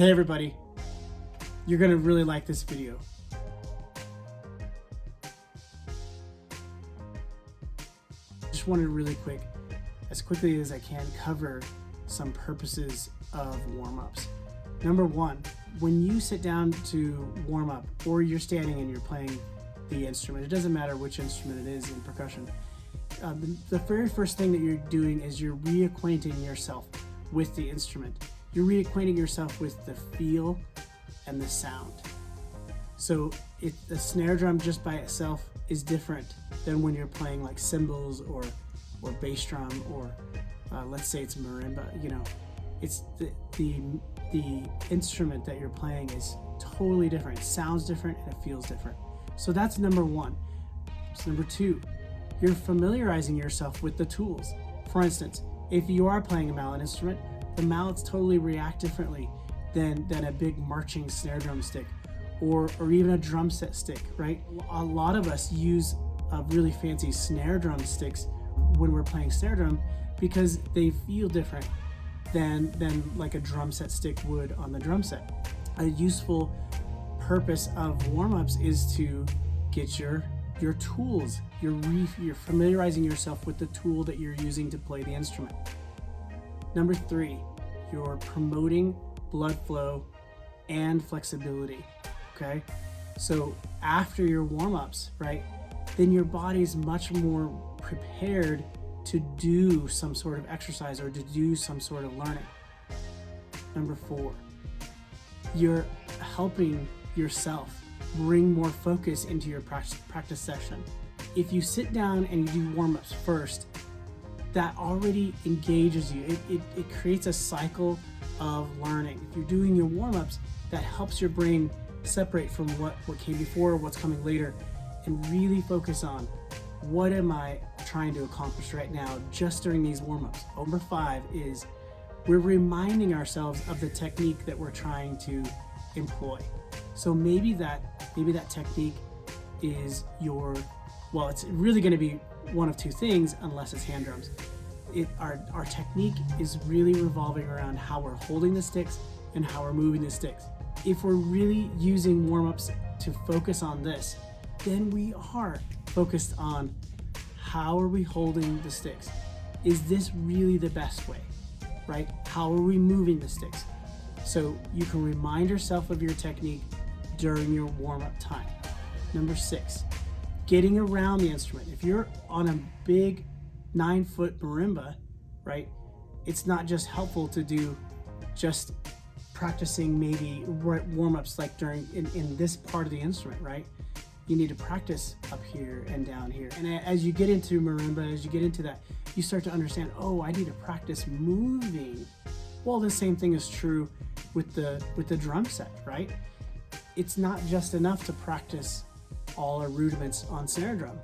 Hey everybody, you're gonna really like this video. Just wanted to really as quickly as I can, cover some purposes of warm-ups. Number one, when you sit down to warm up or you're standing and you're playing the instrument, it doesn't matter which instrument it is in percussion, the very first thing that you're doing is you're reacquainting yourself with the instrument. You're reacquainting yourself with the feel and the sound. So the snare drum just by itself is different than when you're playing like cymbals or bass drum or let's say it's marimba. You know, it's the instrument that you're playing is totally different. It sounds different and it feels different. So that's number one. So number two, you're familiarizing yourself with the tools. For instance, if you are playing a mallet instrument, the mallets totally react differently than a big marching snare drum stick or even a drum set stick, right? A lot of us use really fancy snare drum sticks when we're playing snare drum because they feel different than like a drum set stick would on the drum set. A useful purpose of warm-ups is to get your tools. You're familiarizing yourself with the tool that you're using to play the instrument. Number three, you're promoting blood flow and flexibility, okay? So after your warm-ups, right, then your body's much more prepared to do some sort of exercise or to do some sort of learning. Number four, you're helping yourself bring more focus into your practice session. If you sit down and you do warm-ups first, that already engages you. It creates a cycle of learning. If you're doing your warm-ups, that helps your brain separate from what came before, what's coming later, and really focus on what am I trying to accomplish right now just during these warm-ups. Number five is we're reminding ourselves of the technique that we're trying to employ. So maybe that technique is it's really going to be one of two things unless it's hand drums. Our technique is really revolving around how we're holding the sticks and how we're moving the sticks. If we're really using warm-ups to focus on this, then we are focused on how are we holding the sticks? Is this really the best way, right? How are we moving the sticks? So you can remind yourself of your technique during your warm-up time. Number six, getting around the instrument. If you're on a big 9-foot marimba, right, it's not just helpful to do just practicing maybe warm-ups like in this part of the instrument, right? You need to practice up here and down here. And as you get into marimba, as you get into that, you start to understand, oh, I need to practice moving. Well, the same thing is true with the drum set, right? It's not just enough to practice all our rudiments on snare drum,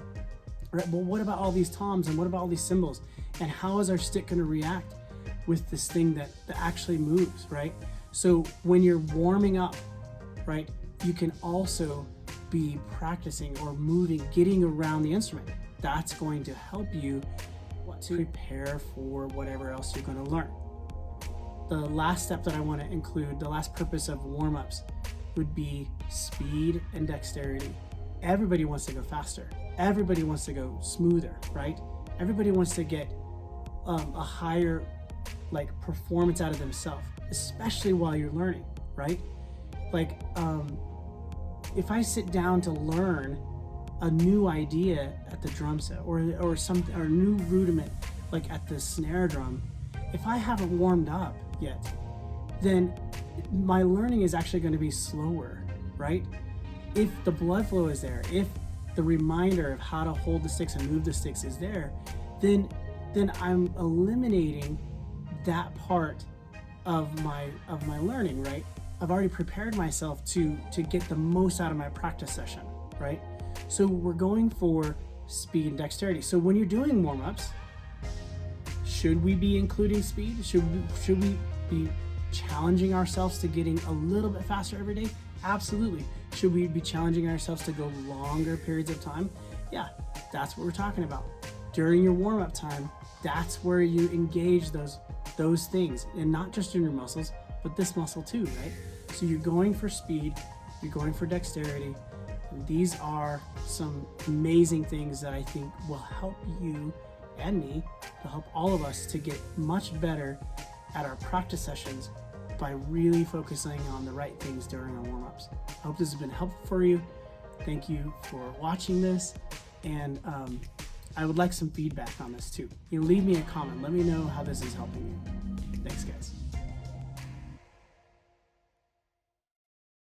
right? But what about all these toms and what about all these cymbals? And how is our stick going to react with this thing that actually moves, right? So when you're warming up, right, you can also be practicing or moving, getting around the instrument. That's going to help you to prepare for whatever else you're going to learn. The last step that I want to include, the last purpose of warm-ups would be speed and dexterity. Everybody wants to go faster. Everybody wants to go smoother, right? Everybody wants to get a higher performance out of themselves, especially while you're learning, right? If I sit down to learn a new idea at the drum set or a new rudiment like at the snare drum, if I haven't warmed up yet, then my learning is actually going to be slower, right? If the blood flow is there, if the reminder of how to hold the sticks and move the sticks is there, then I'm eliminating that part of my learning, right? I've already prepared myself to get the most out of my practice session, right? So we're going for speed and dexterity. So when you're doing warm-ups, should we be including speed? Should we be challenging ourselves to getting a little bit faster every day? Absolutely. Should we be challenging ourselves to go longer periods of time? Yeah, that's what we're talking about. During your warm-up time, that's where you engage those things, and not just in your muscles, but this muscle too, right? So you're going for speed, you're going for dexterity, and these are some amazing things that I think will help you and me, to help all of us to get much better at our practice sessions by really focusing on the right things during our warm-ups. I hope this has been helpful for you. Thank you for watching this, and I would like some feedback on this too. Leave me a comment. Let me know how this is helping you. Thanks, guys.